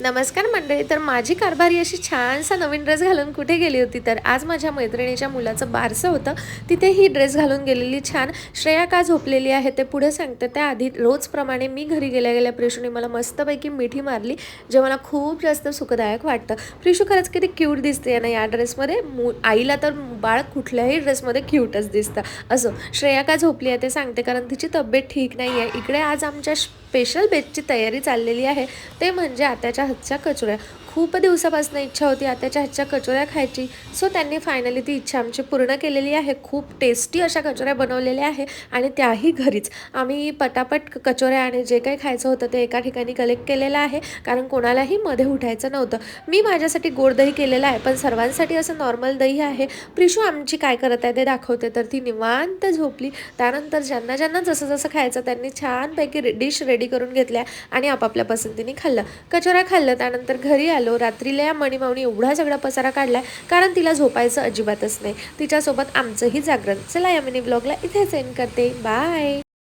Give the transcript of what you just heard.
नमस्कार मंडळी. तर माझी कारभारी अशी छानसा नवीन ड्रेस घालून कुठे गेली होती, तर आज माझ्या मैत्रिणीच्या मुलाचं बारसं होतं. तिथे ही ड्रेस घालून गेलेली छान. श्रेया का झोपलेली आहे ते पुढे सांगते. त्याआधी रोजप्रमाणे मी घरी गेल्या गेल्या प्रिशूने मला मस्तपैकी मिठी मारली, जे मला खूप जास्त सुखदायक वाटतं. प्रिशू खरंच किती क्यूट दिसते ना या ड्रेसमध्ये. आईला तर बाळ कुठल्याही ड्रेसमध्ये क्यूटच दिसतं. असो, श्रेया का झोपली आहे ते सांगते, कारण तिची तब्येत ठीक नाही आहे. इकडे आज आमच्या स्पेशल बेचची तयारी चाललेली आहे, ते म्हणजे आत्याच्या हातच्या कचोऱ्या. खूप दिवसापासून इच्छा होती आत्याच्या हातच्या कचोऱ्या खायची. सो त्यांनी फायनली ती इच्छा आमची पूर्ण केलेली आहे. खूप टेस्टी अशा कचोऱ्या बनवलेल्या आहे आणि त्याही घरीच. आम्ही पटापट कचोऱ्या आणि जे काही खायचं होतं ते एका ठिकाणी कलेक्ट केलेलं आहे, कारण कोणालाही मध्ये उठायचं नव्हतं. मी माझ्यासाठी गोड दही केलेलं आहे, पण सर्वांसाठी असं नॉर्मल दही आहे. प्रिशू आमची काय करत आहे ते दाखवते. तर ती निवांत झोपली. त्यानंतर ज्यांना ज्यांना जसं जसं खायचं त्यांनी छानपैकी डिश रेडी करून घेतल्या आणि आपापल्या पसंतीने खाल्लं. कचोऱ्या खाल्लं. त्यानंतर घरी आलो. रात्रीला या मणीमाऊनी एवढा सगळा पसारा काढलाय, कारण तिला झोपायचं अजिबातच नाही. तिच्यासोबत आमचंही जागरण. चला या मिनी ब्लॉगला इथेच एंड करते. बाय.